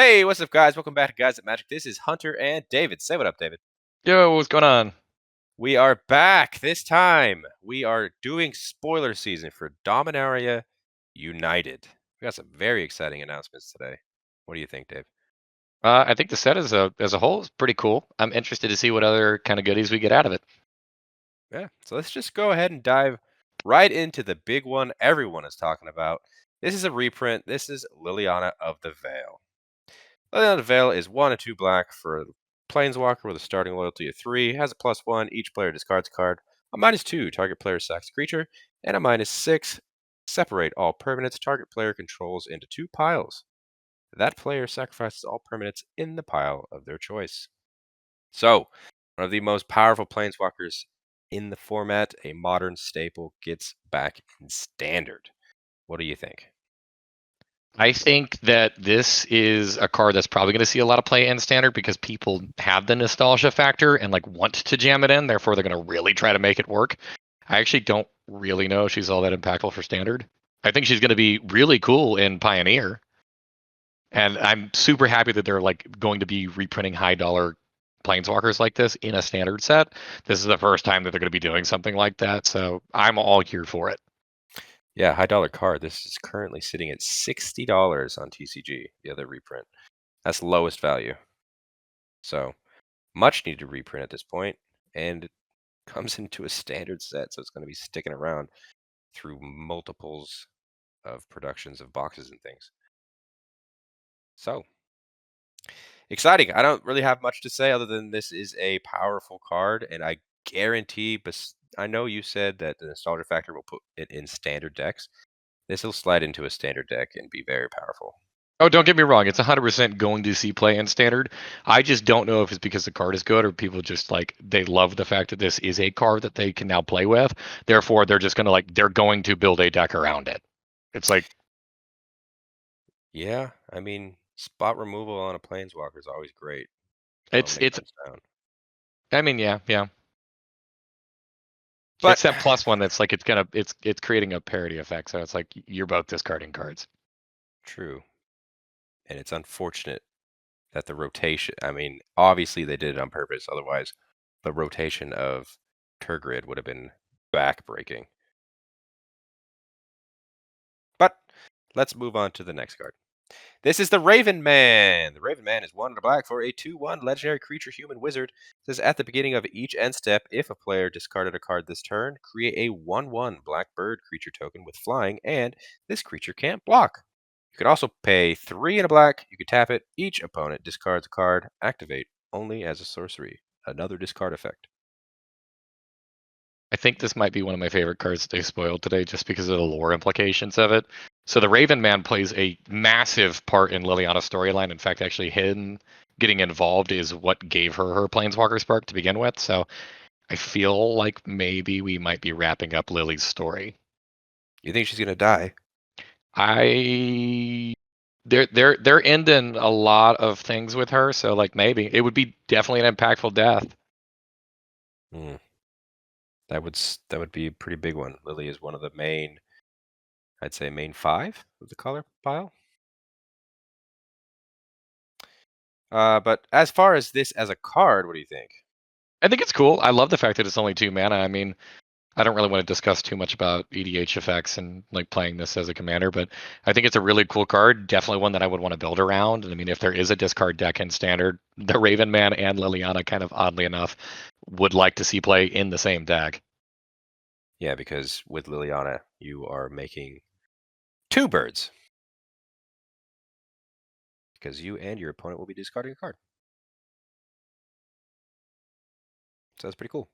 Hey, what's up, guys? Welcome back to Guys at Magic. This is Hunter and David. Say what up, David. Yo, what's going on? We are back. This time, we are doing spoiler season for Dominaria United. We got some very exciting announcements today. What do you think, Dave? I think the set as a whole is pretty cool. I'm interested to see what other kind of goodies we get out of it. Yeah, so let's just go ahead and dive right into the big one everyone is talking about. This is a reprint. This is Liliana of the Veil. Liliana of the Veil is 1 and 2 black for Planeswalker with a starting loyalty of 3. Has a +1. Each player discards a card. A -2. Target player sacks a creature. And a -6. Separate all permanents target player controls into 2 piles. That player sacrifices all permanents in the pile of their choice. So, one of the most powerful Planeswalkers in the format, a modern staple, gets back in Standard. What do you think? I think that this is a card that's probably going to see a lot of play in Standard because people have the nostalgia factor and like want to jam it in. Therefore, they're going to really try to make it work. I actually don't really know if she's all that impactful for Standard. I think she's going to be really cool in Pioneer. And I'm super happy that they're like going to be reprinting high dollar planeswalkers like this in a standard set. This is the first time that they're going to be doing something like that. So I'm all here for it. Yeah, high dollar card. This is currently sitting at $60 on TCG, the other reprint. That's lowest value. So, much needed reprint at this point, and it comes into a standard set, so it's going to be sticking around through multiples of productions of boxes and things. So, exciting. I don't really have much to say other than this is a powerful card, and I guarantee, I know you said that the nostalgia factor will put it in standard decks. This will slide into a standard deck and be very powerful. Oh, don't get me wrong. It's 100% going to see play in standard. I just don't know if it's because the card is good or people just like, they love the fact that this is a card that they can now play with. Therefore, they're just going to like, they're going to build a deck around it. It's like, Yeah, I mean, spot removal on a planeswalker is always great. it's, Down. I mean, yeah. But It's that +1 that's like it's creating a parity effect. So it's like you're both discarding cards. true. And it's unfortunate that the rotation, I mean, obviously they did it on purpose, otherwise the rotation of Turgrid would have been backbreaking. But let's move on to the next card. This is the Raven Man. The Raven Man is 1 and a black for a 2/1 legendary creature human wizard. It says at the beginning of each end step, if a player discarded a card this turn, create a 1/1 black bird creature token with flying, and this creature can't block. You can also pay 3 and a black. You can tap it. Each opponent discards a card. Activate only as a sorcery. Another discard effect. I think this might be one of my favorite cards that they spoiled today just because of the lore implications of it. So the Raven Man plays a massive part in Liliana's storyline. In fact, actually him getting involved is what gave her Planeswalker Spark to begin with. So I feel like maybe we might be wrapping up Lily's story. You think she's gonna die? They're ending a lot of things with her, so like maybe it would be definitely an impactful death. That would be a pretty big one. Lily is one of the main, I'd say main 5 of the color pile. But as far as this as a card, what do you think? I think it's cool. I love the fact that it's only 2 mana. I mean, I don't really want to discuss too much about EDH effects and like playing this as a commander, but I think it's a really cool card. Definitely one that I would want to build around. And I mean, if there is a discard deck in standard, the Raven Man and Liliana, kind of oddly enough, would like to see play in the same deck. Yeah, because with Liliana, you are making 2 birds. Because you and your opponent will be discarding a card. So that's pretty cool.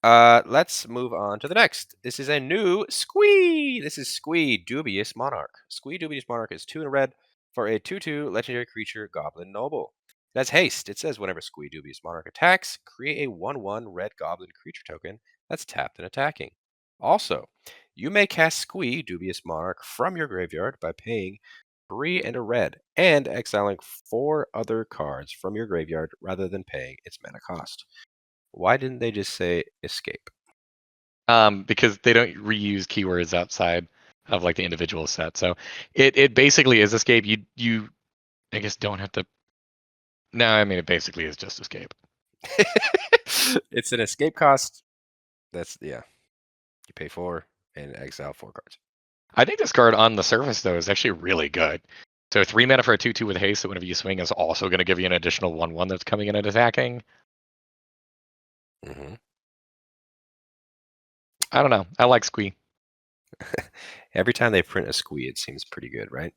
Let's move on to the next. This is a new Squee. This is Squee, Dubious Monarch. Squee, Dubious Monarch is 2 in red for a 2/2 legendary creature, Goblin Noble. It has haste. It says whenever Squee, Dubious Monarch attacks, create a 1/1 red Goblin creature token that's tapped and attacking. Also, you may cast Squee, Dubious Monarch from your graveyard by paying 3 and a red and exiling 4 other cards from your graveyard rather than paying its mana cost. Why didn't they just say escape? Because they don't reuse keywords outside of like the individual set. So it basically is escape. You I guess don't have to. No, I mean it basically is just escape. It's an escape cost. That's You pay 4 and exile 4 cards. I think this card on the surface though is actually really good. So 3 mana for a 2/2 with haste that whenever you swing is also going to give you an additional 1/1 that's coming in and attacking. Mm-hmm. I don't know. I like Squee. Every time they print a Squee, it seems pretty good, right?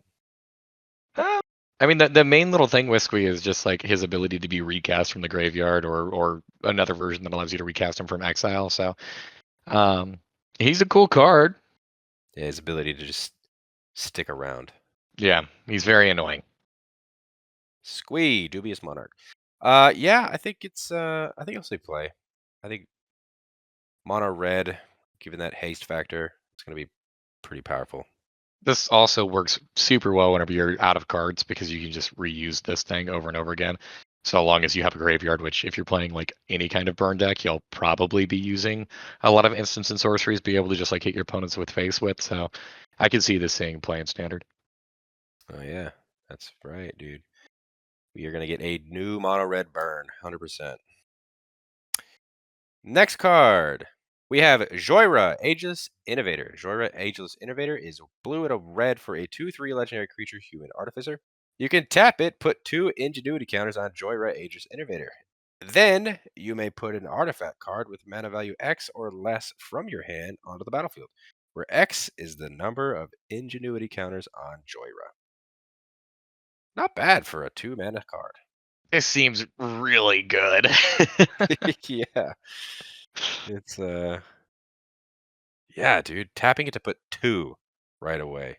I mean, the main little thing with Squee is just like his ability to be recast from the graveyard, or another version that allows you to recast him from exile. So, he's a cool card. Yeah, his ability to just stick around. Yeah, he's very annoying. Squee, Dubious Monarch. Yeah, I think I'll say play. I think mono red, given that haste factor, it's gonna be pretty powerful. This also works super well whenever you're out of cards because you can just reuse this thing over and over again. So long as you have a graveyard, which if you're playing like any kind of burn deck, you'll probably be using a lot of instants and sorceries, be able to just like hit your opponents with face with. So I can see this seeing play in standard. Oh yeah, that's right, dude. We are gonna get a new mono red burn, 100%. Next card. We have Jhoira, Ageless Innovator. Jhoira, Ageless Innovator is blue and a red for a 2/3 legendary creature, Human Artificer. You can tap it, put 2 Ingenuity counters on Jhoira, Ageless Innovator. Then you may put an artifact card with mana value X or less from your hand onto the battlefield, where X is the number of Ingenuity counters on Jhoira. Not bad for a 2 mana card. This seems really good. Yeah. It's Yeah, dude, tapping it to put 2 right away.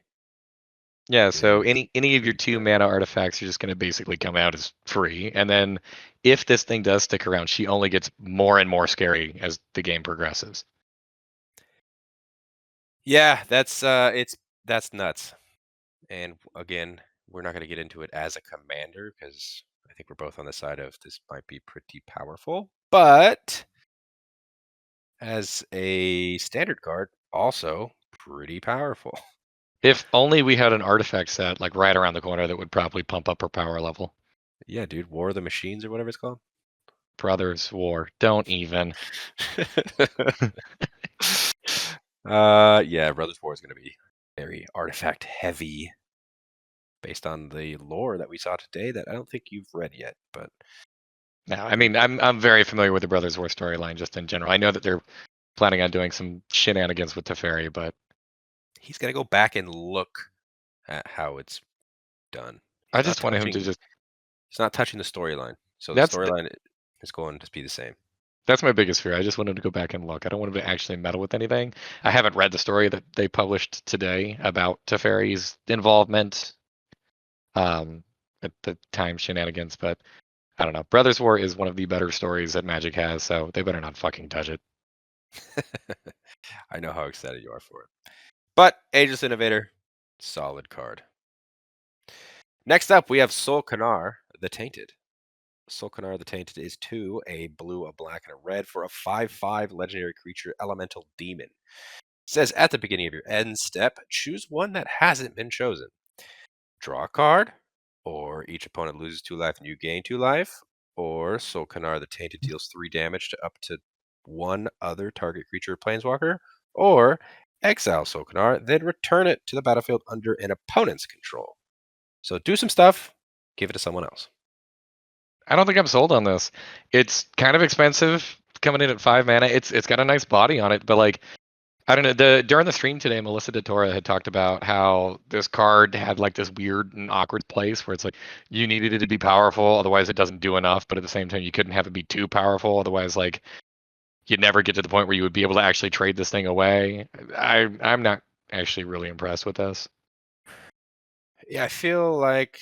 Yeah, so Is any of your pretty 2 good. mana artifacts are just going to basically come out as free. And then if this thing does stick around, she only gets more and more scary as the game progresses. Yeah, that's nuts. And again, we're not going to get into it as a commander because I think we're both on the side of this might be pretty powerful. But as a standard card, also pretty powerful. If only we had an artifact set like right around the corner that would probably pump up her power level. Yeah, dude, War of the Machines or whatever it's called. Brothers War. Don't even. Yeah, Brothers War is going to be very artifact heavy based on the lore that we saw today that I don't think you've read yet, but No, I mean I'm very familiar with the Brothers War storyline just in general. I know that they're planning on doing some shenanigans with Teferi, but he's going to go back and look at how it's done. I just wanted him to just. He's not touching the storyline. So the That's storyline is going to be the same. That's my biggest fear. I just want him to go back and look. I don't want him to actually meddle with anything. I haven't read the story that they published today about Teferi's involvement at the time shenanigans, but I don't know. Brothers War is one of the better stories that Magic has, so they better not fucking touch it. I know how excited you are for it. But Ageless Innovator, solid card. Next up, we have Solkanar the Tainted. Solkanar the Tainted is 2, a blue, a black, and a red for a 5/5 legendary creature, Elemental Demon. It says at the beginning of your end step, choose one that hasn't been chosen. Draw a card, or each opponent loses 2 life and you gain 2 life, or Solkanar the Tainted deals 3 damage to up to 1 other target creature or planeswalker, or exile Solkanar, then return it to the battlefield under an opponent's control. So do some stuff, give it to someone else. I don't think I'm sold on this. It's kind of expensive coming in at 5 mana. It's got a nice body on it, but like I don't know. During the stream today, Melissa DeTora had talked about how this card had like this weird and awkward place where it's like you needed it to be powerful, otherwise it doesn't do enough. But at the same time, you couldn't have it be too powerful, otherwise like you'd never get to the point where you would be able to actually trade this thing away. I'm not actually really impressed with this. Yeah, I feel like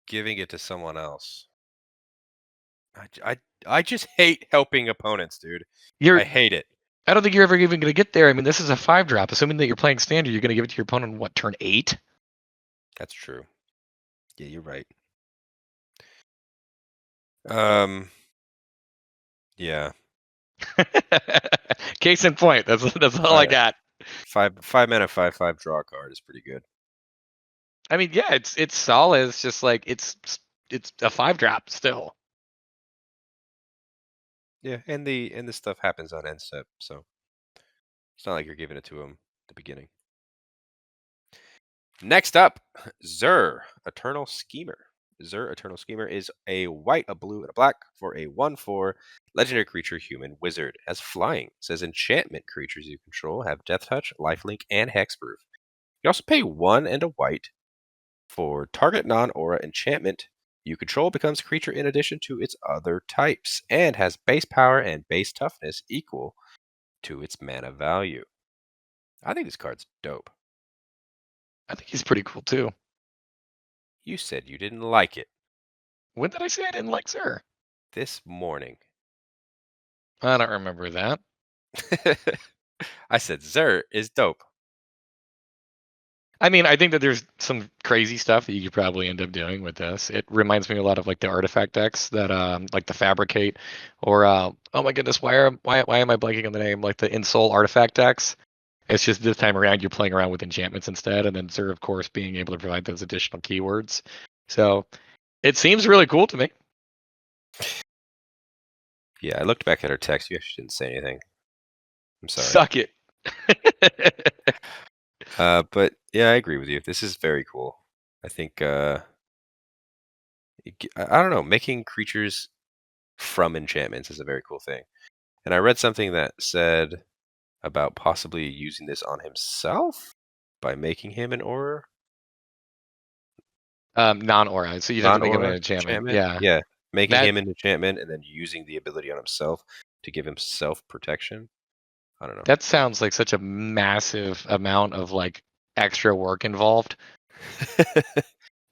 giving it to someone else. I just hate helping opponents, dude. You're I hate it. I don't think you're ever even going to get there. I mean, this is a 5-drop. Assuming that you're playing standard, you're going to give it to your opponent on what, turn 8? That's true. Yeah, you're right. Yeah. Case in point. That's all I got. 5 mana 5/5 draw card is pretty good. I mean, yeah, it's solid. It's just like it's it's a 5-drop still. Yeah, and the stuff happens on end step, so it's not like you're giving it to him at the beginning. Next up, Zur, Eternal Schemer. Zur, Eternal Schemer is a white, a blue, and a black for a 1/4 legendary creature, human wizard. Has flying. It says enchantment creatures you control have Death Touch, Lifelink, and Hexproof. You also pay 1 and a white for target non-aura enchantment you control becomes a creature in addition to its other types, and has base power and base toughness equal to its mana value. I think this card's dope. I think he's pretty cool too. You said you didn't like it When did I say I didn't like Sir? this morning. I don't remember that. I said Zur is dope. I mean, I think that there's some crazy stuff that you could probably end up doing with this. It reminds me a lot of like the artifact decks that like the Fabricate or oh my goodness, why am I blanking on the name? Like the Insol artifact decks. It's just this time around you're playing around with enchantments instead, and then Sir, of course, being able to provide those additional keywords. So it seems really cool to me. Yeah, I looked back at her text. You actually didn't say anything. I'm sorry. Suck it. But yeah, I agree with you. This is very cool. I think I don't know, making creatures from enchantments is a very cool thing. And I read something that said about possibly using this on himself by making him an aura. Non-aura, so you'd have to make him an Non-aura enchantment. enchantment? Yeah, Yeah. Making that him an enchantment and then using the ability on himself to give himself protection. I don't know. that sounds like such a massive amount of like extra work involved,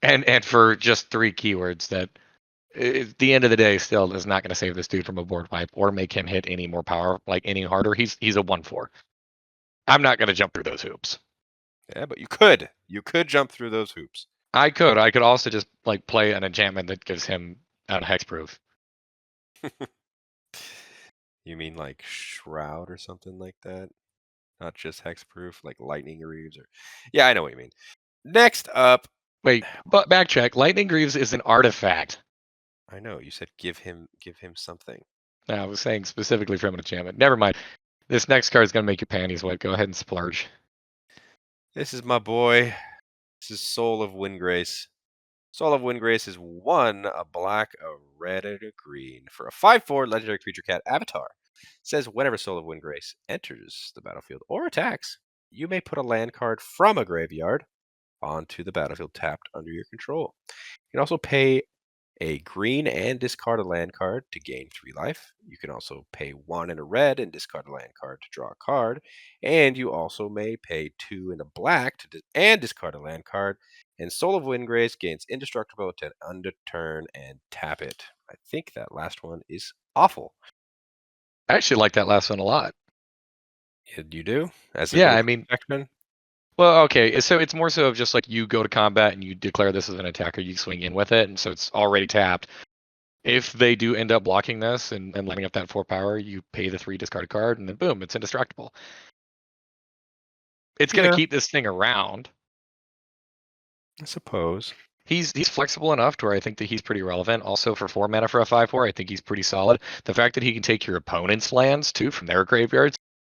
and for just 3 keywords that at the end of the day still is not going to save this dude from a board wipe or make him hit any more power like any harder. He's a 1/4. I'm not going to jump through those hoops. Yeah, but you could. You could jump through those hoops. I could also just like play an enchantment that gives him out hexproof. You mean like Shroud or something like that? Not just hexproof, like Lightning Greaves or yeah, I know what you mean. Next up, Wait, but backtrack. Lightning Greaves is an artifact. I know you said give him something. No, I was saying specifically from an enchantment. Never mind. This next card is going to make your panties wet. Go ahead and splurge. This is my boy. This is Soul of Windgrace. Soul of Windgrace is 1, a black, a red, and a green for a 5/4 legendary creature cat avatar. It says whenever Soul of Windgrace enters the battlefield or attacks, you may put a land card from a graveyard onto the battlefield tapped under your control. You can also pay a green and discard a land card to gain 3 life. You can also pay 1 and a red and discard a land card to draw a card. And you also may pay 2 and a black and discard a land card. And Soul of Windgrace gains indestructible to end a turn and tap it. I think that last one is awful. I actually like that last one a lot. You do? As a Yeah, little I mean, protection? well, okay. So it's more so of just like you go to combat and you declare this as an attacker, you swing in with it, and so it's already tapped. If they do end up blocking this and lining up that 4 power, you pay the 3 discard card, and then boom, it's indestructible. It's going to Yeah, keep this thing around. I suppose. He's flexible enough to where I think that he's pretty relevant. Also for 4 mana for a 5/4, I think he's pretty solid. The fact that he can take your opponent's lands too from their graveyards,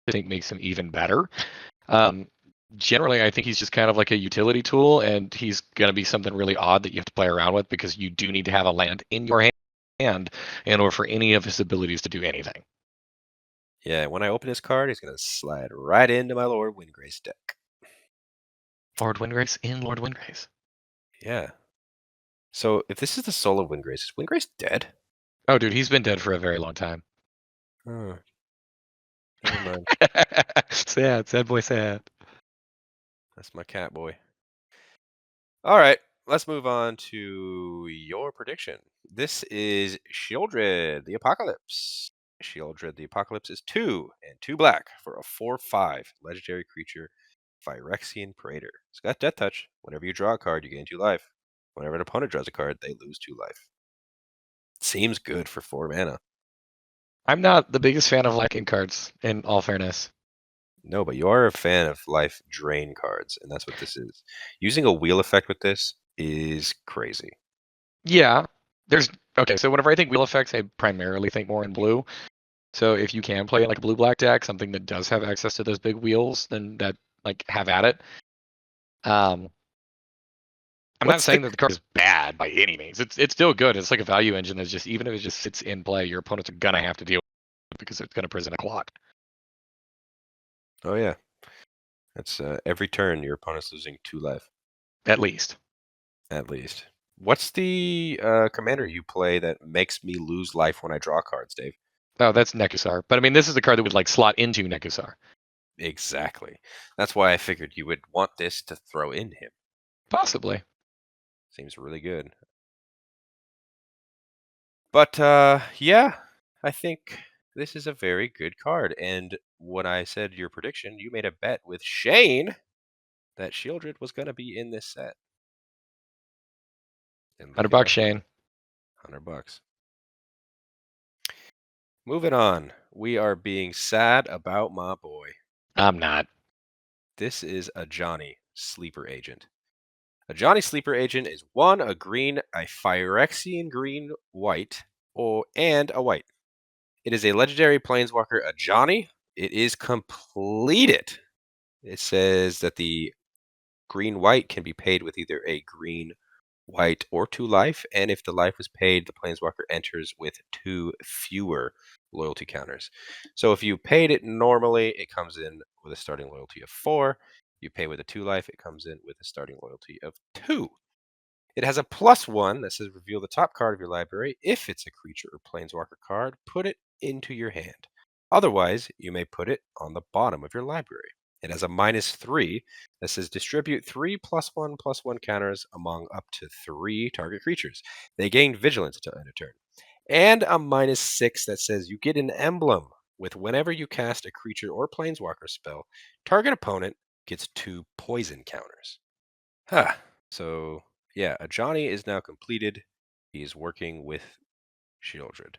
I think makes him even better. Um, Generally, I think he's just kind of like a utility tool, and he's going to be something really odd that you have to play around with because you do need to have a land in your hand in order for any of his abilities to do anything. Yeah, when I open his card, he's going to slide right into my Lord Windgrace deck. Lord Windgrace in Lord Windgrace. Yeah. So if this is the Soul of Windgrace, is Windgrace dead? Oh, dude, he's been dead for a very long time. Oh, never mind. Sad boy, sad. That's my cat boy. All right, let's move on to your prediction. This is Sheoldred, the Apocolipse. Sheoldred, the Apocolipse is 2 and 2 black for a 4/5 legendary creature, Phyrexian Praetor. It's got Death Touch. Whenever you draw a card, you gain 2 life. Whenever an opponent draws a card, they lose 2 life. Seems good for 4 mana. I'm not the biggest fan of Lightning cards, in all fairness. No, but you are a fan of life drain cards, and that's what this is. Using a wheel effect with this is crazy. Yeah. Okay, so whenever I think wheel effects, I primarily think more in blue. So if you can play like a blue-black deck, something that does have access to those big wheels, then that like have at it. Um, I'm not What's the saying that the card is bad by any means. It's still good. It's like a value engine that's just even if it just sits in play, your opponents are gonna have to deal with it because it's gonna present a clock. Oh yeah, that's every turn your opponent's losing 2 life At least. at least. What's the commander you play that makes me lose life when I draw cards, Dave? Oh, that's Nekusar. But I mean, this is the card that would like slot into Nekusar. Exactly. That's why I figured you would want this to throw in him. Possibly. Seems really good. But yeah, I think this is a very good card. And when I said your prediction, you made a bet with Shane that Sheoldred was going to be in this set. And look at $100, us, Shane. $100. Moving on, we are being sad about my boy. I'm not. This is Ajani, Sleeper Agent. Ajani Sleeper Agent is a green, a Phyrexian green, white, and a white. It is a legendary planeswalker Ajani. It is completed. It says that the green-white can be paid with either a green, white, or 2 life, and if the life was paid, the planeswalker enters with 2 fewer loyalty counters. So if you paid it normally, it comes in with a starting loyalty of 4. You pay with a 2 life, it comes in with a starting loyalty of 2. It has a +1 that says reveal the top card of your library. If it's a creature or planeswalker card, put it into your hand. Otherwise, you may put it on the bottom of your library. It has a -3 that says distribute 3 +1/+1 counters among up to 3 target creatures. They gain vigilance until end of turn. And a -6 that says you get an emblem with whenever you cast a creature or planeswalker spell, target opponent gets 2 poison counters. Huh. So yeah, Ajani is now completed. He is working with Sheoldred.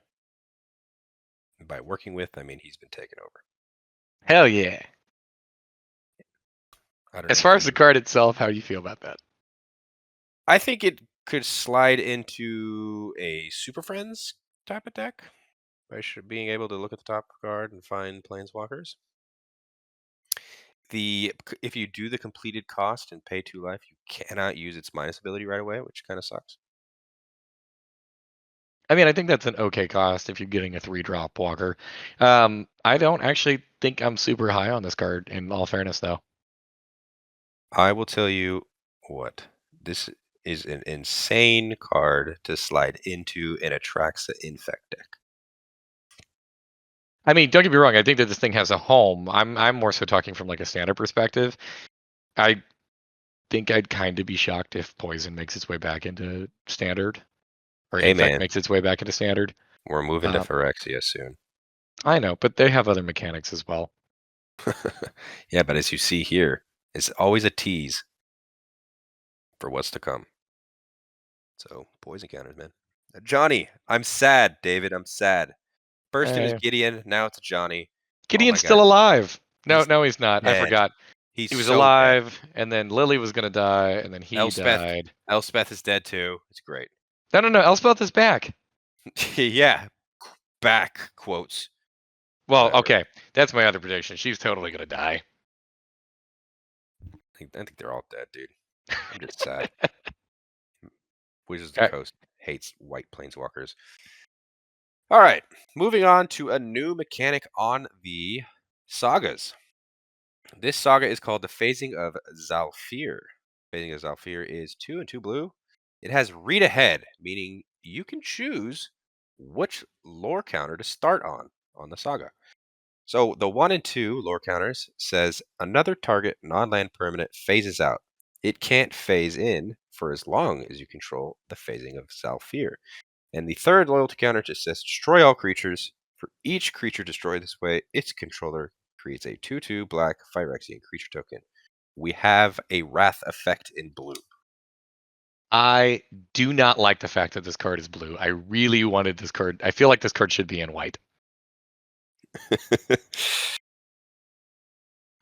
And by working with, I mean he's been taken over. Hell yeah. I don't As know if far as the you. card itself, how do you feel about that? I think it could slide into a Super Friends type of deck by being able to look at the top card and find planeswalkers. If you do the completed cost and pay 2 life, you cannot use its minus ability right away, which kind of sucks. I mean, I think that's an okay cost if you're getting a 3-drop walker. I don't actually think I'm super high on this card, in all fairness, though. I will tell you what. This is an insane card to slide into an Atraxa Infect deck. I mean, don't get me wrong. I think that this thing has a home. I'm more so talking from like a standard perspective. I think I'd kind of be shocked if Poison makes its way back into standard, or Hey Infect man, makes its way back into standard. we're moving to Phyrexia soon. I know, but they have other mechanics as well. Yeah, but as you see here, it's always a tease for what's to come. So, poison counters, man. Johnny, I'm sad, David. I'm sad. First it was Eh, Gideon, now it's Johnny. Oh my Gideon's god. still alive. He's No, he's not. I dead. forgot. He's He was so dead. alive, and then Lily was gonna die, and then he Elspeth died. Elspeth is dead too. It's great. No. Elspeth is back. Yeah. Back quotes. Well, Whatever. okay, that's my other prediction. She's totally gonna die. I think they're all dead, dude. I'm just sad. Wizards of the Uh, Coast hates white planeswalkers. All right, moving on to a new mechanic on the sagas. This saga is called the Phasing of Zhalfir. Phasing of Zhalfir is 2 and 2 blue. It has read ahead, meaning you can choose which lore counter to start on the saga. So the 1 and 2 lore counters says another target non-land permanent phases out. It can't phase in for as long as you control the Phasing of Zhalfir. And the third loyalty counter just says destroy all creatures. For each creature destroyed this way, its controller creates a 2/2 black Phyrexian creature token. We have a Wrath effect in blue. I do not like the fact that this card is blue. I really wanted this card. I feel like this card should be in white.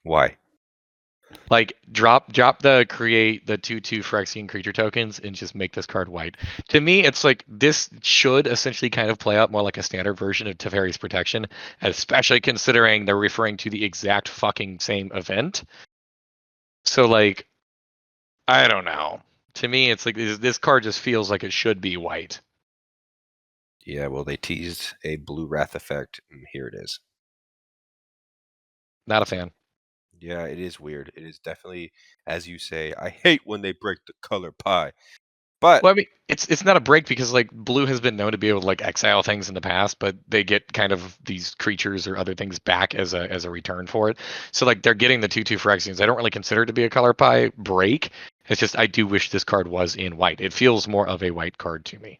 Why? Like drop the create the 2/2 Phyrexian creature tokens and just make this card white. To me, it's like this should essentially kind of play out more like a standard version of Teferi's Protection, especially considering they're referring to the exact fucking same event. So like, I don't know. To me, it's like this card just feels like it should be white. Yeah, well, they teased a blue wrath effect, and here it is. Not a fan. Yeah, it is weird. It is definitely, as you say, I hate when they break the color pie. But Well, I mean, it's not a break because like blue has been known to be able to like exile things in the past, but they get kind of these creatures or other things back as a return for it. So like they're getting the 2/2 Phyrexians. I don't really consider it to be a color pie break. It's just I do wish this card was in white. It feels more of a white card to me.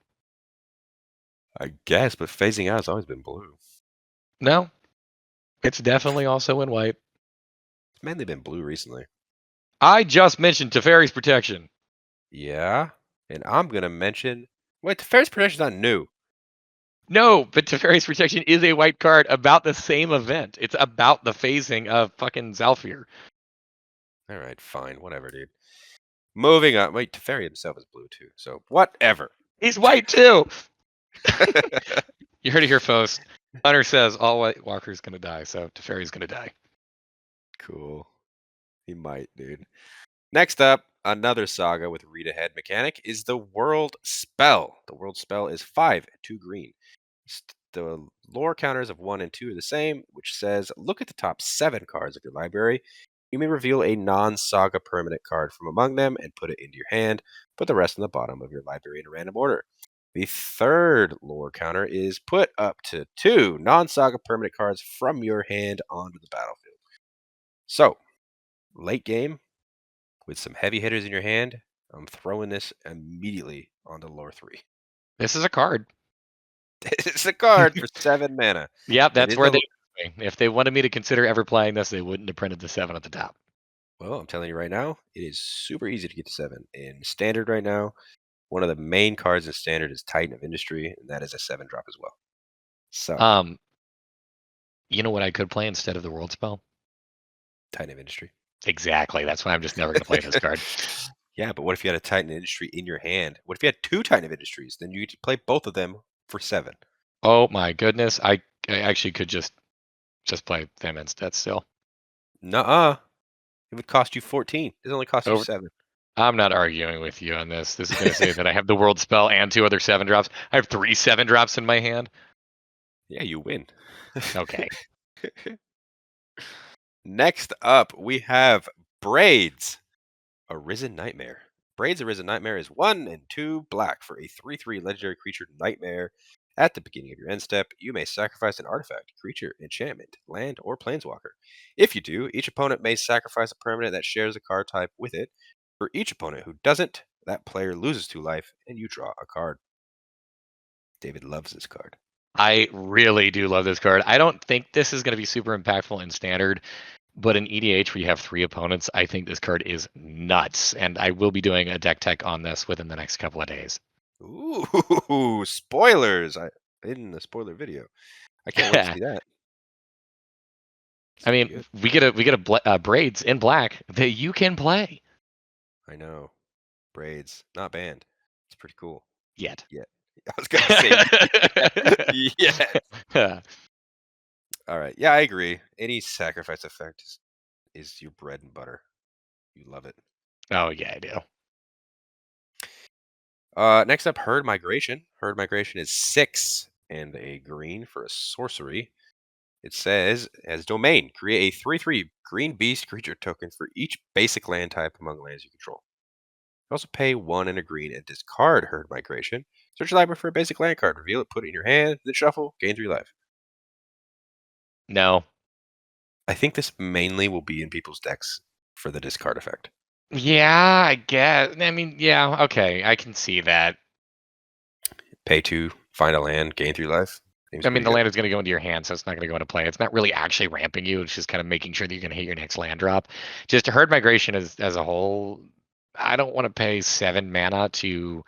I guess, but phasing out has always been blue. No, it's definitely also in white. It's mainly been blue recently. I just mentioned Teferi's Protection. Yeah, and I'm gonna mention. Wait, the Ferris Protection's not new. No, but Teferi's Protection is a white card about the same event. It's about the phasing of fucking Zhalfir. All right, fine, whatever, dude. Moving on. Wait, Teferi himself is blue too, so whatever. He's white too. You heard it here, folks. Hunter says all White Walker's gonna die, so Teferi's gonna die. Cool. He might, dude. Next up, another saga with read ahead mechanic is the World Spell. The World Spell is 5, 2 green. The lore counters of 1 and 2 are the same, which says look at the top 7 cards of your library. You may reveal a non saga permanent card from among them and put it into your hand. Put the rest on the bottom of your library in a random order. The third lore counter is put up to 2 non saga permanent cards from your hand onto the battlefield. So, late game, with some heavy hitters in your hand, I'm throwing this immediately onto lore 3. This is a card. It's a card for 7 mana. Yep, It that's is where a, they. If they wanted me to consider ever playing this, they wouldn't have printed the 7 at the top. well, I'm telling you right now, it is super easy to get to 7. In Standard right now, one of the main cards in Standard is Titan of Industry, and that is a 7-drop as well. So, You know what I could play instead of the World Spell? Titan of Industry. Exactly. That's why I'm just never gonna play this card. Yeah, but what if you had a Titan of Industry in your hand? What if you had 2 Titan of Industries? Then you could play both of them for 7. Oh my goodness. I actually could just play them instead still. Nuh-uh. It would cost you 14. It only costs you Over 7. I'm not arguing with you on this. This is going to say that I have the World Spell and 2 other 7-drops. I have 3 7-drops in my hand. Yeah, you win. Okay. Next up, we have Braids, Arisen Nightmare. Braids Arisen Nightmare is 1 and 2 black for a 3/3 legendary creature Nightmare. At the beginning of your end step, you may sacrifice an artifact, creature, enchantment, land, or planeswalker. If you do, each opponent may sacrifice a permanent that shares a card type with it. For each opponent who doesn't, that player loses 2 life, and you draw a card. David loves this card. I really do love this card. I don't think this is going to be super impactful in Standard, but in EDH where you have 3 opponents, I think this card is nuts. And I will be doing a deck tech on this within the next couple of days. Ooh, spoilers! I in the spoiler video. I can't wait to see that. It's I gonna be mean, good. we get a Braids in black that you can play. I know. Braids, not banned. It's pretty cool. Yet. Yeah. I was gonna say yeah. All right. Yeah, I agree. Any sacrifice effect is your bread and butter. You love it. Oh yeah, I do. Next up, Herd Migration. Herd Migration is 6 and a green for a sorcery. It says, as domain, create a 3/3 green beast creature token for each basic land type among lands you control. You also pay 1 and a green and discard Herd Migration. Search your library for a basic land card, reveal it, put it in your hand, then shuffle, gain 3 life. No. I think this mainly will be in people's decks for the discard effect. Yeah, I guess. I mean, yeah, okay, I can see that. Pay 2, find a land, gain 3 life. Seems I mean, pretty the good. land is going to go into your hand, so it's not going to go into play. It's not really actually ramping you. It's just kind of making sure that you're going to hit your next land drop. Just Herd Migration as a whole, I don't want to pay 7 mana to.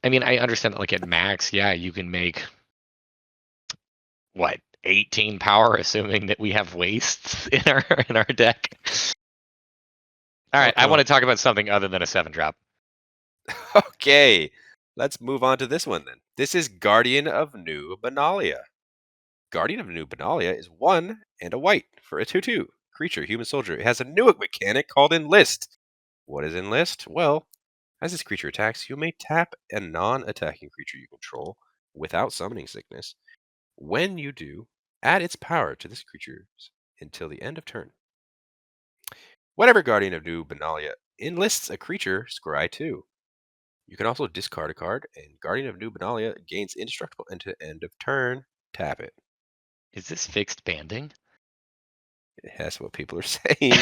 I mean, I understand that like at max, yeah, you can make what 18 power, assuming that we have wastes in our deck. All right, Oh I want no. to talk about something other than a 7-drop. Okay, let's move on to this one then. This is Guardian of New Benalia. Guardian of New Benalia is 1 and a white for a 2/2 creature, human soldier. It has a new mechanic called Enlist. What is Enlist? Well, as this creature attacks, you may tap a non-attacking creature you control without summoning sickness. When you do, add its power to this creature's until the end of turn. Whenever Guardian of New Benalia enlists a creature, scry 2. You can also discard a card, and Guardian of New Benalia gains indestructible until end of turn. Tap it. Is this fixed banding? That's what people are saying.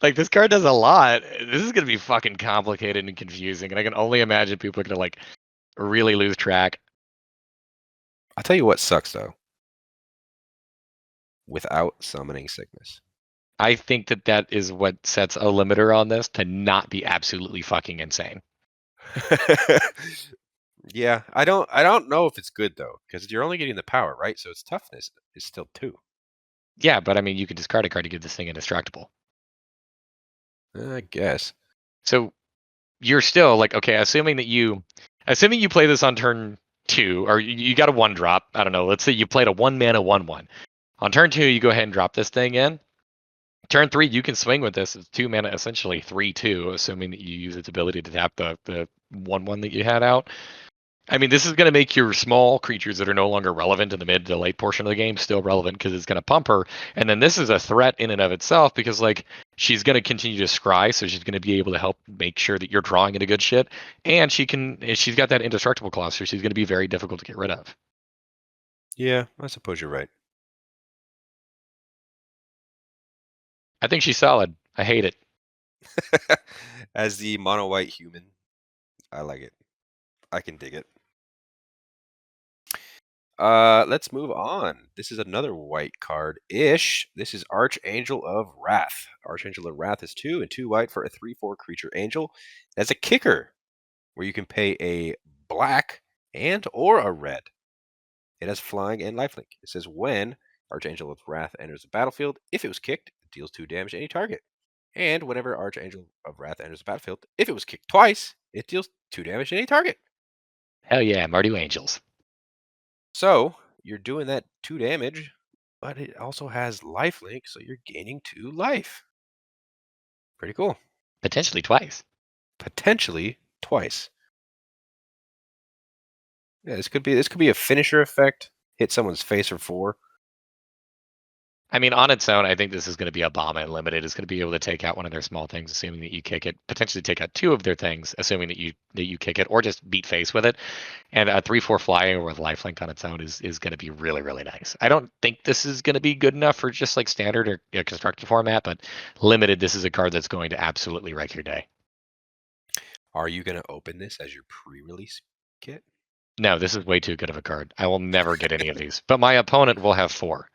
Like, this card does a lot. This is gonna be fucking complicated and confusing, and I can only imagine people are gonna like really lose track. I'll tell you what sucks though. Without summoning sickness. I think that is what sets a limiter on this to not be absolutely fucking insane. Yeah, I don't know if it's good though, because you're only getting the power, right? So its toughness is still 2. Yeah, but I mean, you can discard a card to give this thing indestructible. I guess. So you're still like, okay, assuming you play this on turn 2, or you got a 1-drop. I don't know. Let's say you played a 1-mana 1/1. On turn 2, you go ahead and drop this thing in. Turn 3, you can swing with this. It's 2 mana, essentially 3/2, assuming that you use its ability to tap the 1/1 that you had out. I mean, this is going to make your small creatures that are no longer relevant in the mid to late portion of the game still relevant because it's going to pump her. And then this is a threat in and of itself because, like, she's going to continue to scry, so she's going to be able to help make sure that you're drawing into good shit. And she's got that indestructible clause, so she's going to be very difficult to get rid of. Yeah, I suppose you're right. I think she's solid. I hate it. As the mono white human, I like it. I can dig it. Let's move on. This is another white card-ish. This is Archangel of Wrath. Archangel of Wrath is 2 and 2 white for a 3/4 creature angel. It has a kicker where you can pay a black and or a red. It has flying and lifelink. It says when Archangel of Wrath enters the battlefield, if it was kicked, it deals 2 damage to any target. And whenever Archangel of Wrath enters the battlefield, if it was kicked twice, it deals 2 damage to any target. Hell yeah, Mardu Angels. So you're doing that 2 damage, but it also has lifelink, so you're gaining 2 life. Pretty cool. Potentially twice. Potentially twice. Yeah, this could be a finisher effect. Hit someone's face for 4. I mean, on its own, I think this is going to be a bomb and limited. It's going to be able to take out one of their small things, assuming that you kick it. Potentially take out 2 of their things, assuming that you kick it, or just beat face with it. And a 3/4 flyer with lifelink on its own is going to be really, really nice. I don't think this is going to be good enough for just like standard or constructed format, but limited, this is a card that's going to absolutely wreck your day. Are you going to open this as your pre-release kit? No, this is way too good of a card. I will never get any of these, but my opponent will have 4.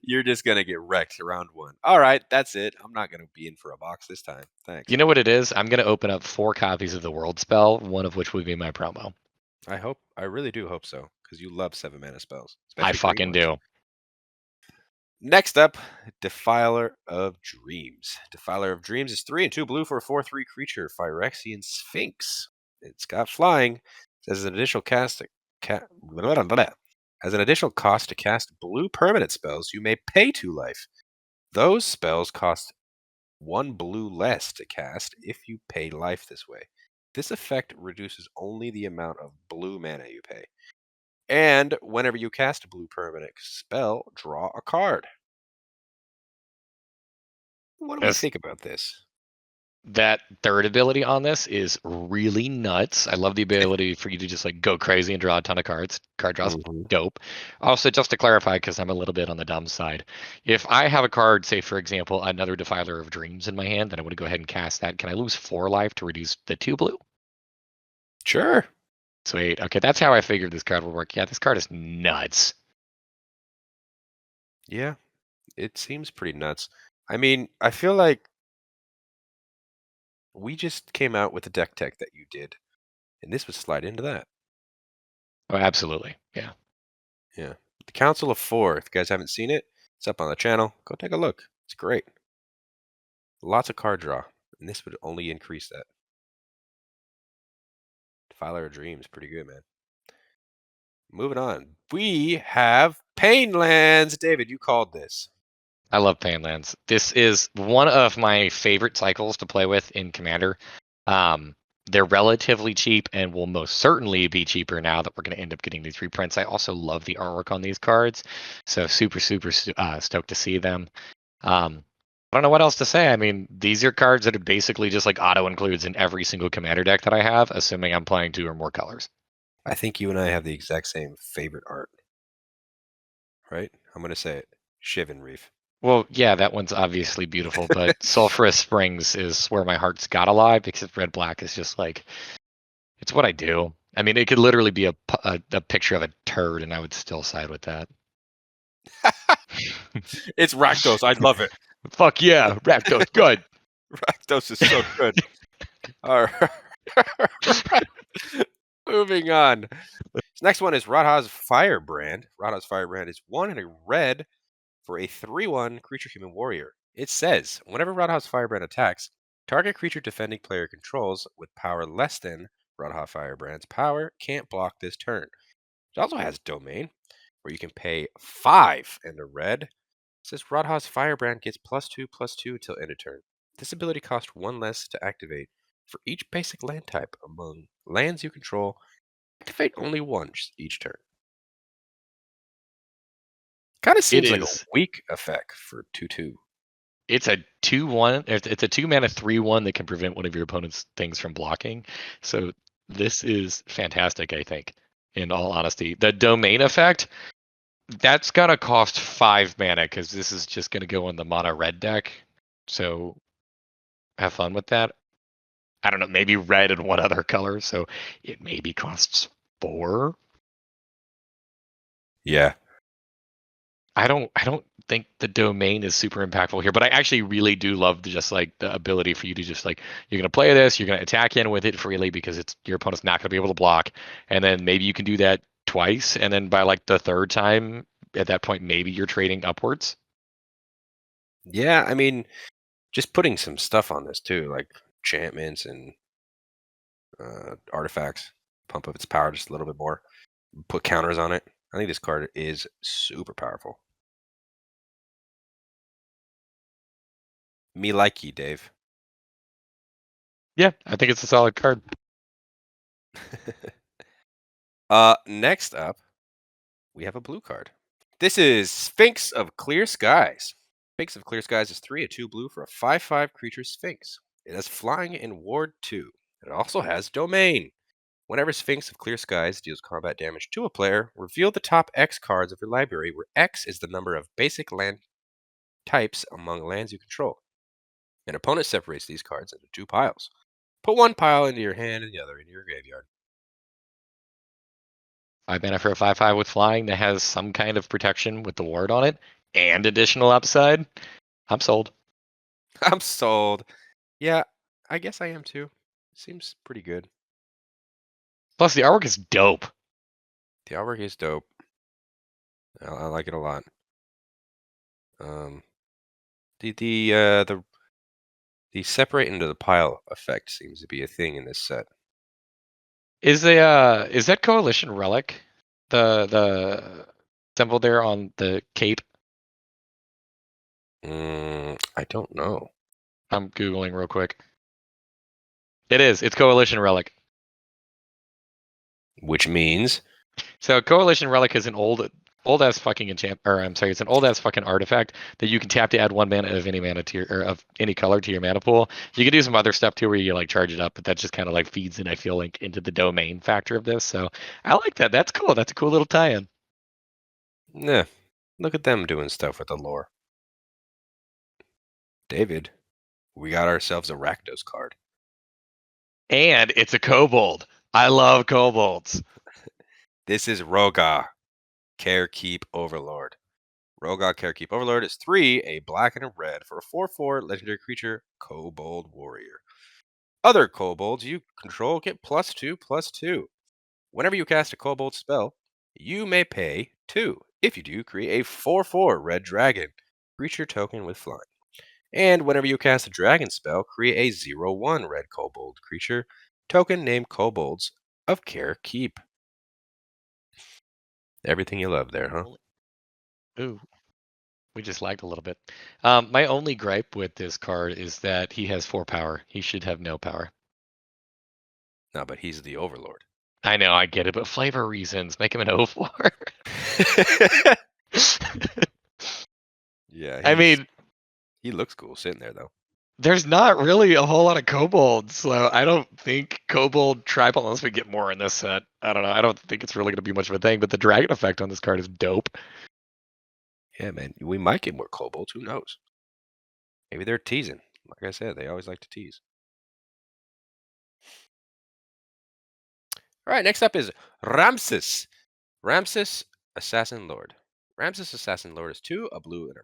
You're just gonna get wrecked round 1. All right, that's it. I'm not gonna be in for a box this time. Thanks. You know what it is? I'm going to open up 4 copies of the World Spell, one of which would be my promo. I really do hope so, because you love 7-mana spells, I especially green fucking ones. do. Next up, Defiler of Dreams. Defiler of Dreams is 3 and 2 blue for a 4/3 creature, Phyrexian Sphinx. It's got flying. As an additional as an additional cost to cast blue permanent spells, you may pay 2 life. Those spells cost 1 blue less to cast if you pay life this way. This effect reduces only the amount of blue mana you pay. And whenever you cast a blue permanent spell, draw a card. What do we This think about this? That third ability on this is really nuts. I love the ability for you to just like go crazy and draw a ton of cards. Card draws Mhm. dope. Also, just to clarify, because I'm a little bit on the dumb side, if I have a card, say for example, another Defiler of Dreams in my hand, then I would go ahead and cast that. Can I lose 4 life to reduce the 2 blue? Sure. Sweet. Okay, that's how I figured this card would work. Yeah, this card is nuts. Yeah, it seems pretty nuts. I mean, I feel like we just came out with the deck tech that you did, and this would slide into that. Oh, absolutely. Yeah. Yeah. The Council of Four. If you guys haven't seen it, it's up on the channel. Go take a look. It's great. Lots of card draw, and this would only increase that. Defiler of Dreams, pretty good, man. Moving on. We have Painlands. David, you called this. I love Painlands. This is one of my favorite cycles to play with in Commander. They're relatively cheap and will most certainly be cheaper now that we're going to end up getting these reprints. I also love the artwork on these cards, so super stoked to see them. I don't know what else to say. I mean, these are cards that are basically just like auto includes in every single Commander deck that I have, assuming I'm playing 2 or more colors. I think you and I have the exact same favorite art. Right? I'm going to say it. Shivan Reef. Well, yeah, that one's obviously beautiful, but Sulphurous Springs is where my heart's gotta lie because red black is just like, it's what I do. I mean, it could literally be a picture of a turd, and I would still side with that. It's Rakdos. I love it. Fuck yeah, Rakdos, good. Rakdos is so good. All right. Moving on. This next one is Radha's Firebrand. Radha's Firebrand is 1 and a red for a 3/1 creature human warrior. It says, whenever Radha's Firebrand attacks, target creature defending player controls with power less than Radha Firebrand's power can't block this turn. It also has Domain, where you can pay 5 and a red. It says Radha's Firebrand gets +2/+2 till end of turn. This ability costs 1 less to activate for each basic land type among lands you control. Activate only once each turn. Kind of It seems like a is. weak effect for 2/2. It's a 2/1. It's a 2-mana 3/1 that can prevent one of your opponent's things from blocking. So this is fantastic, I think, in all honesty. The Domain effect, that's gonna cost 5 mana because this is just gonna go in the mono red deck. So have fun with that. I don't know, maybe red and one other color, so it maybe costs 4. Yeah. I don't think the Domain is super impactful here, but I actually really do love just like the ability for you to just like, you're gonna play this, you're gonna attack in with it freely because it's your opponent's not gonna be able to block, and then maybe you can do that twice, and then by like the third time, at that point maybe you're trading upwards. Yeah, I mean, just putting some stuff on this too, like enchantments and artifacts, pump up its power just a little bit more, put counters on it. I think this card is super powerful. Me like you, Dave. Yeah, I think it's a solid card. Next up, we have a blue card. This is Sphinx of Clear Skies. Sphinx of Clear Skies is 3 a 2 blue for a 5/5 creature Sphinx. It has flying in Ward 2. It also has Domain. Whenever Sphinx of Clear Skies deals combat damage to a player, reveal the top X cards of your library, where X is the number of basic land types among lands you control. An opponent separates these cards into 2 piles. Put 1 pile into your hand and the other into your graveyard. 5 mana for a 5/5 with flying that has some kind of protection with the ward on it and additional upside. I'm sold. I'm sold. Yeah, I guess I am too. Seems pretty good. Plus the artwork is dope. The artwork is dope. I like it a lot. Um, the separate into the pile effect seems to be a thing in this set. Is that Coalition Relic the symbol there on the cape? I don't know. I'm googling real quick. It is. It's Coalition Relic. Which means So Coalition Relic is an old ass fucking enchant, or I'm sorry, it's an old ass fucking artifact that you can tap to add 1 mana of any mana to your, or of any color to your mana pool. You can do some other stuff too where you like charge it up, but that just kind of like feeds in, I feel like, into the domain factor of this. So I like that. That's cool. That's a cool little tie-in. yeah, look at them doing stuff with the lore. David, we got ourselves a Rakdos card. And it's a kobold. I love kobolds. This is Rohgahh, Kher Keep Overlord. Rohgahh Kher Keep Overlord is 3 a black and a red for a 4/4 legendary creature, Kobold Warrior. Other kobolds you control get +2/+2. Whenever you cast a kobold spell, you may pay 2. If you do, create a 4/4 red dragon creature token with flying. And whenever you cast a dragon spell, create a 0/1 red kobold creature token named Kobolds of Kher Keep. Everything you love there, huh? Ooh, we just lagged a little bit. My only gripe with this card is that he has 4 power. He should have no power. No, but he's the Overlord. I know, I get it, but flavor reasons make him an 0/4. Yeah, I mean, he looks cool sitting there though. there's not really a whole lot of kobolds, so I don't think kobold tribal, unless we get more in this set. I don't know. I don't think it's really going to be much of a thing, but the dragon effect on this card is dope. Yeah, man, we might get more kobolds. Who knows? Maybe they're teasing. Like I said, they always like to tease. All right, next up is Ramses. Ramses, Assassin Lord. Ramses, Assassin Lord is 2, a blue and a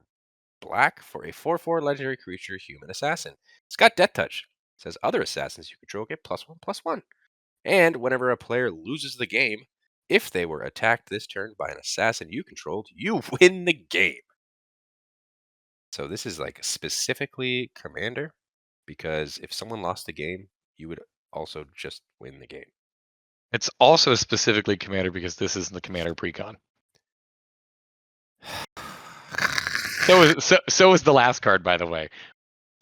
black for a 4/4 legendary creature, human assassin. It's got Death Touch. It says other assassins you control get +1/+1. And whenever a player loses the game, if they were attacked this turn by an assassin you controlled, you win the game. So this is like specifically Commander, because if someone lost the game, you would also just win the game. It's also specifically commander because this is the commander precon. So is the last card, by the way.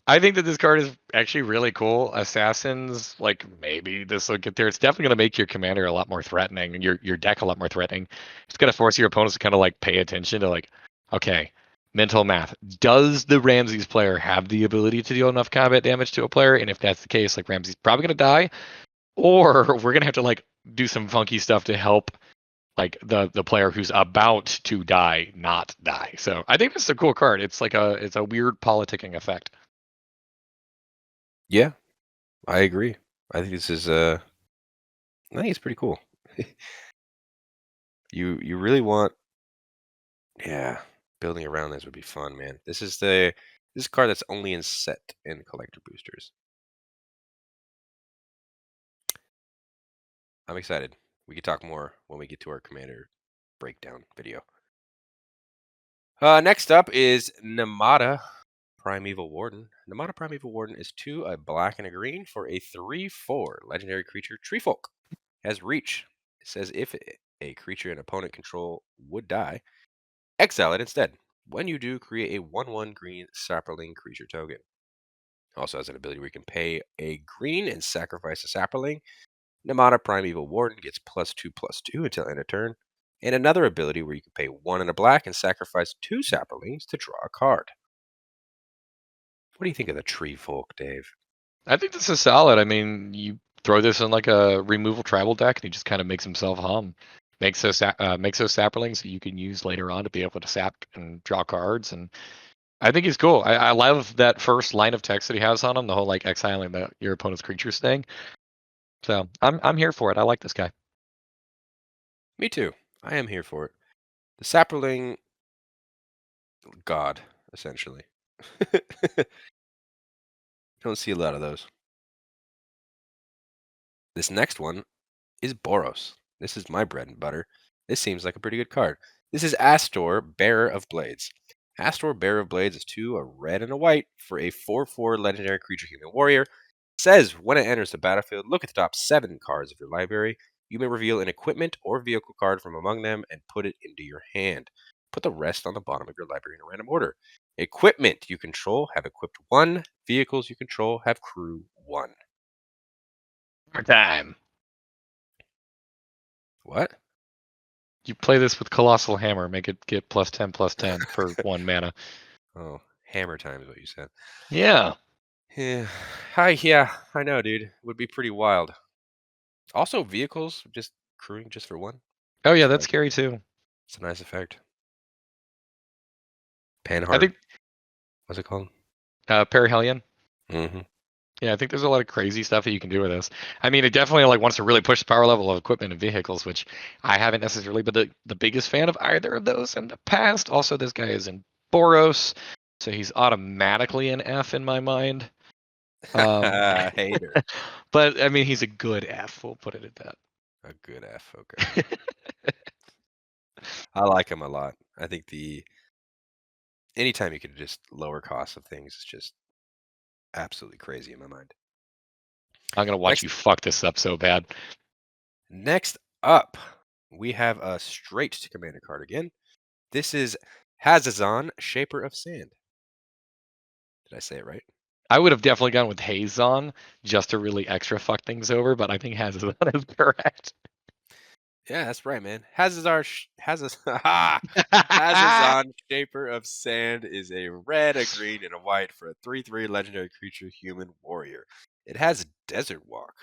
I think that this card is actually really cool. Assassins, like maybe this will get there. It's definitely going to make your commander a lot more threatening and your deck a lot more threatening. It's going to force your opponents to kind of like pay attention to like, okay, mental math. Does the Ramses player have the ability to deal enough combat damage to a player? And if that's the case, like Ramses probably going to die, or we're going to have to like do some funky stuff to help like the player who's about to die not die. So I think this is a cool card. It's like it's a weird politicking effect. Yeah, I agree. I think this is I think it's pretty cool. You really want, yeah, building around this would be fun, man. This card that's only in set and collector boosters. I'm excited. We can talk more when we get to our commander breakdown video. Next up is Nemata Primeval Warden. Nemata Primeval Warden is 2, a black and a green for a 3/4 legendary creature, Treefolk. Has reach. It says if a creature an opponent control would die, exile it instead. When you do, create a 1/1 green sapperling creature token. Also has an ability where you can pay a green and sacrifice a sapperling. Nemata Primeval Warden gets +2/+2 until end of turn. And another ability where you can pay 1 and a black and sacrifice 2 sapperlings to draw a card. What do you think of the Tree Folk, Dave? I think this is solid. I mean, you throw this in like a removal tribal deck, and he just kind of makes himself hum. Makes those sapperlings that you can use later on to be able to sap and draw cards. And I think he's cool. I love that first line of text that he has on him, the whole like exiling your opponent's creatures thing. So I'm here for it. I like this guy. Me too. I am here for it. The sapperling god, essentially. Don't see a lot of those. This next one is Boros. This is my bread and butter. This seems like a pretty good card. This is Astor, Bearer of Blades. Astor, Bearer of Blades is 2, a red and a white for a 4/4 legendary creature human warrior. Says when it enters the battlefield, look at the top 7 cards of your library. You may reveal an equipment or vehicle card from among them and put it into your hand. Put the rest on the bottom of your library in a random order. Equipment you control have equipped 1. Vehicles you control have crew 1. More time. What? You play this with Colossal Hammer, make it get +10/+10 for 1 mana. Oh, hammer time is what you said. Yeah. Yeah. Hi, yeah, I know, dude. Would be pretty wild. Also, vehicles just crewing just for 1. Oh yeah, It's that's nice. scary too. It's a nice effect. I Panhard. think What's it called? Perihelion. Mm-hmm. Yeah, I think there's a lot of crazy stuff that you can do with this. I mean, it definitely like wants to really push the power level of equipment and vehicles, which I haven't necessarily been the biggest fan of either of those in the past. Also, this guy is in Boros, so he's automatically an F in my mind. Hater. But I mean, he's a good F. We'll put it at that. A good F. Okay. I like him a lot. I think anytime you can just lower costs of things is just absolutely crazy in my mind. I'm gonna watch Next, you fuck this up so bad. next up, we have a straight to commander card again. This is Hazezon, Shaper of Sand. Did I say it right? I would have definitely gone with Hazezon just to really extra fuck things over, but I think Hazezon is correct. Yeah, that's right, man. Hazezon, Shaper of Sand is a red, a green, and a white for a 3/3 legendary creature human warrior. It has Desert Walk.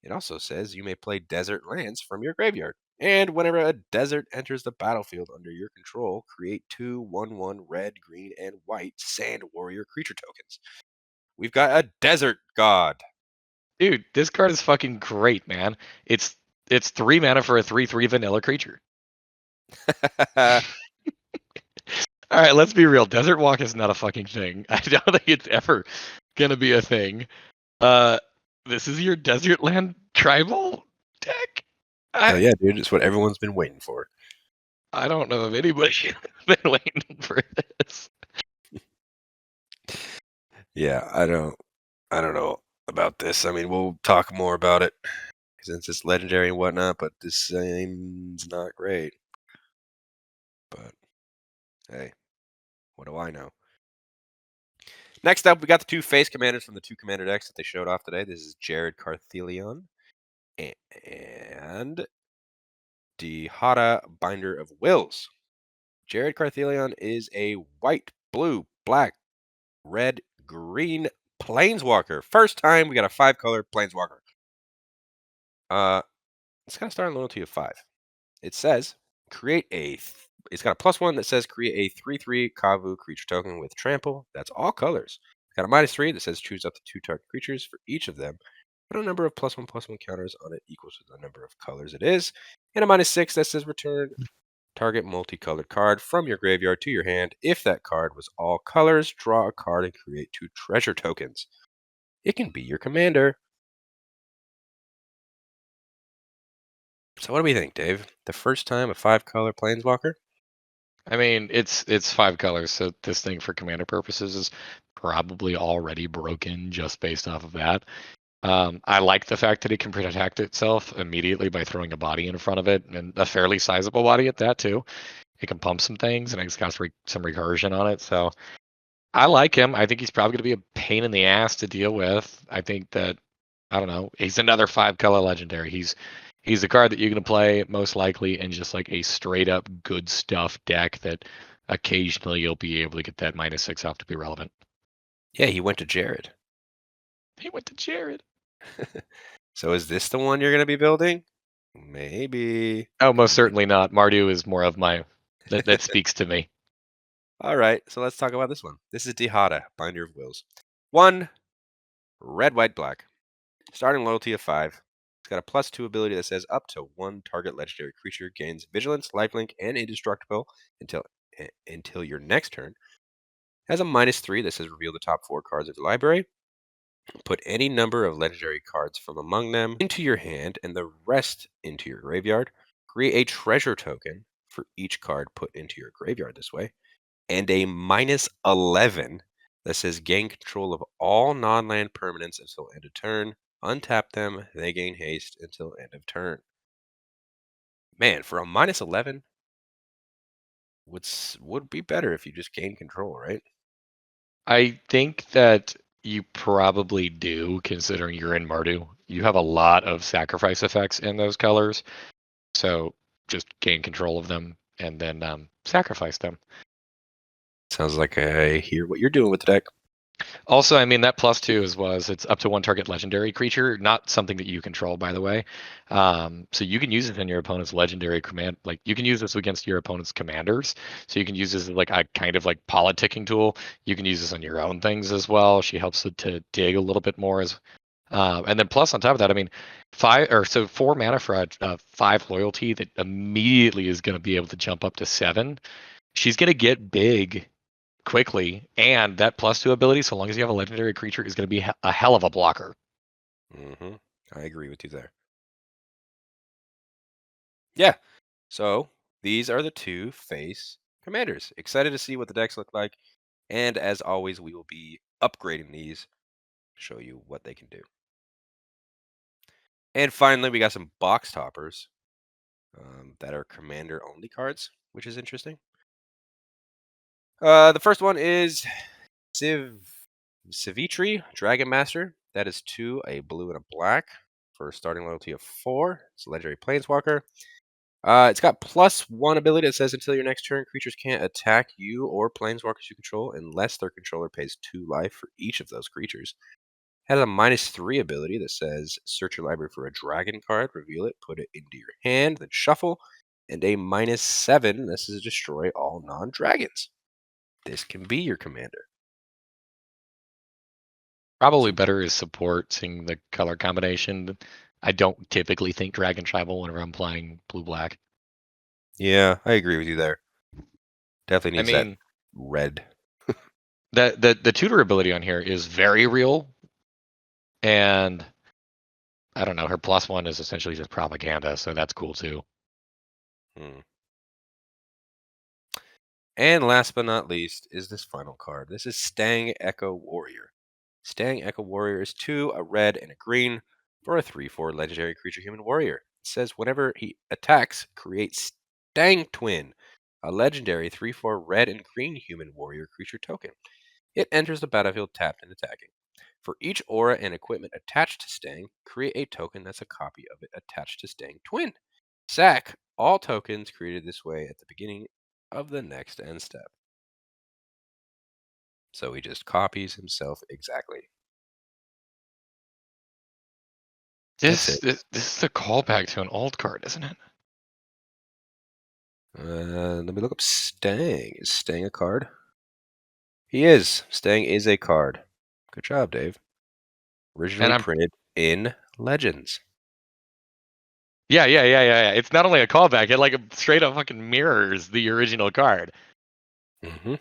It also says you may play desert lands from your graveyard. And whenever a desert enters the battlefield under your control, create 2/1/1 red, green, and white sand warrior creature tokens. We've got a desert god. Dude, this card is fucking great, man. It's 3 mana for a 3/3 vanilla creature. All right, let's be real. Desert Walk is not a fucking thing. I don't think it's ever gonna be a thing. Uh, this is your Desert Land Tribal deck. Hell yeah, dude. It's what everyone's been waiting for. I don't know if anybody's been waiting for this. Yeah, I don't know about this. I mean, we'll talk more about it since it's legendary and whatnot, but this seems not great. But hey, what do I know? Next up, we got the two face commanders from the two commander decks that they showed off today. This is Jared Carthelion and Dihada, Binder of Wills. Jared Carthelion is a white, blue, black, red, green planeswalker. First time we got a 5-color planeswalker. It's got to start on loyalty of 5. It says create a. It's got a +1 that says create a 3/3 Kavu creature token with trample. That's all colors. It's got a -3 that says choose up to 2 target creatures for each of them. Put a number of +1/+1 counters on it equals to the number of colors it is. And a -6 that says return target multicolored card from your graveyard to your hand. If that card was all colors, draw a card and create 2 treasure tokens. It can be your commander. So what do we think, Dave? The first time a 5-color planeswalker? I mean, it's 5 colors, so this thing for commander purposes is probably already broken just based off of that. I like the fact that it can protect itself immediately by throwing a body in front of it, and a fairly sizable body at that too. It can pump some things, and it's got some recursion on it. So I like him. I think he's probably going to be a pain in the ass to deal with. I think that I don't know. He's another 5-color legendary. He's a card that you're going to play most likely in just like a straight up good stuff deck that occasionally you'll be able to get that -6 off to be relevant. Yeah, he went to Jared. He went to Jared. So is this the one you're going to be building? Maybe. Oh, most certainly not. Mardu is more of my that speaks to me. All right, so let's talk about this one. This is Dihada, Binder of Wills. 1 red, white, black. Starting loyalty of 5. It's got a +2 ability that says up to 1 target legendary creature gains vigilance, lifelink, and indestructible until your next turn. Has a -3 that says reveal the top 4 cards of the library. Put any number of legendary cards from among them into your hand and the rest into your graveyard. Create a treasure token for each card put into your graveyard this way. And a -11 that says gain control of all non-land permanents until end of turn. Untap them, they gain haste until end of turn. Man, for a -11 would be better if you just gain control, right? I think that you probably do, considering you're in Mardu. You have a lot of sacrifice effects in those colors, so just gain control of them and then sacrifice them. Sounds like I hear what you're doing with the deck. Also, I mean that +2 as was it's up to 1 target legendary creature, not something that you control, by the way. So you can use it in your opponent's legendary command. Like you can use this against your opponent's commanders. So you can use this as like a kind of like politicking tool. You can use this on your own things as well. She helps it to dig a little bit more as. And then plus on top of that, I mean, 4 mana for a 5 loyalty that immediately is going to be able to jump up to 7. She's going to get big quickly, and that +2 ability, so long as you have a legendary creature, is going to be a hell of a blocker. I agree with you there. Yeah. So these are the two face Commanders. Excited to see what the decks look like. And as always, we will be upgrading these to show you what they can do. And finally, we got some box toppers that are commander only cards, which is interesting. The first one is Savitri, Dragon Master. That is 2, a blue and a black for a starting loyalty of 4. It's a legendary planeswalker. It's got +1 ability that says until your next turn, creatures can't attack you or planeswalkers you control unless their controller pays 2 life for each of those creatures. It has a -3 ability that says search your library for a dragon card, reveal it, put it into your hand, then shuffle. And a -7, this is destroy all non-dragons. This can be your commander. Probably better is support, seeing the color combination. I don't typically think Dragon Tribal whenever I'm playing blue-black. Yeah, I agree with you there. Definitely I needs that mean, red. the tutor ability on here is very real, and I don't know, her +1 is essentially just propaganda, so that's cool too. Hmm. And last but not least is this final card. This is Stang Echo Warrior. Stang Echo Warrior is 2, a red and a green for a 3/4 legendary creature human warrior. It says whenever he attacks, create Stang Twin, a legendary 3/4 red and green human warrior creature token. It enters the battlefield tapped and attacking. For each aura and equipment attached to Stang, create a token that's a copy of it attached to Stang Twin. Sack all tokens created this way at the beginning of the next end step. So he just copies himself exactly. That's it. This is a callback to an old card, isn't it? Let me look up Stang. Is Stang a card? He is. Stang is a card. Good job, Dave. And Originally I'm printed in Legends. yeah. It's not only a callback; it like straight up fucking mirrors the original card. Mm-hmm.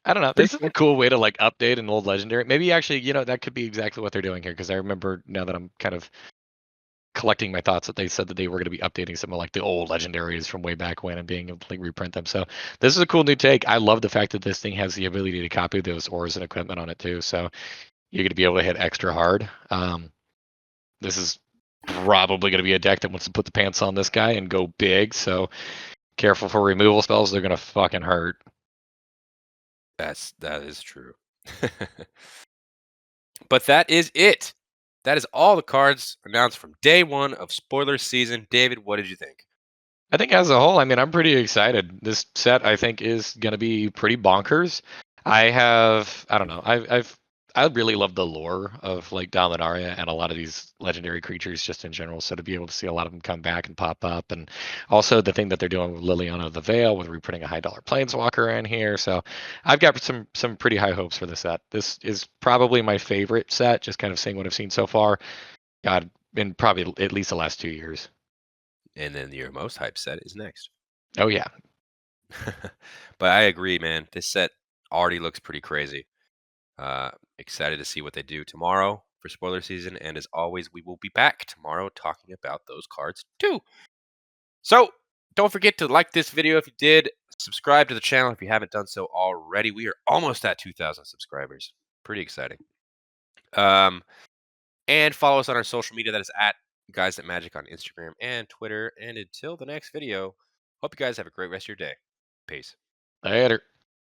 I don't know. Pretty This is a cool. cool way to like update an old legendary. Maybe actually, that could be exactly what they're doing here, because I remember now that I'm kind of collecting my thoughts that they said that they were going to be updating some of like the old legendaries from way back when and being able to like reprint them. So this is a cool new take. I love the fact that this thing has the ability to copy those auras and equipment on it too. So you're going to be able to hit extra hard. This is probably going to be a deck that wants to put the pants on this guy and go big. So careful for removal spells. They're going to fucking hurt. That is true. But that is it. That is all the cards announced from day 1 of spoiler season. David, what did you think? I think as a whole, I mean, I'm pretty excited. This set, I think, is going to be pretty bonkers. I don't know, I really love the lore of like Dominaria and a lot of these legendary creatures just in general. So to be able to see a lot of them come back and pop up, and also the thing that they're doing with Liliana of the Veil with reprinting a $high planeswalker in here. So I've got some pretty high hopes for this set. This is probably my favorite set, just kind of seeing what I've seen so far. God, in probably at least the last 2 years. And then your most hype set is next. Oh yeah. But I agree, man. This set already looks pretty crazy. Excited to see what they do tomorrow for spoiler season. And as always, we will be back tomorrow talking about those cards too. So don't forget to like this video if you did. Subscribe to the channel if you haven't done so already. We are almost at 2,000 subscribers. Pretty exciting. And follow us on our social media. That is at Guys That Magic on Instagram and Twitter. And until the next video, hope you guys have a great rest of your day. Peace. Later.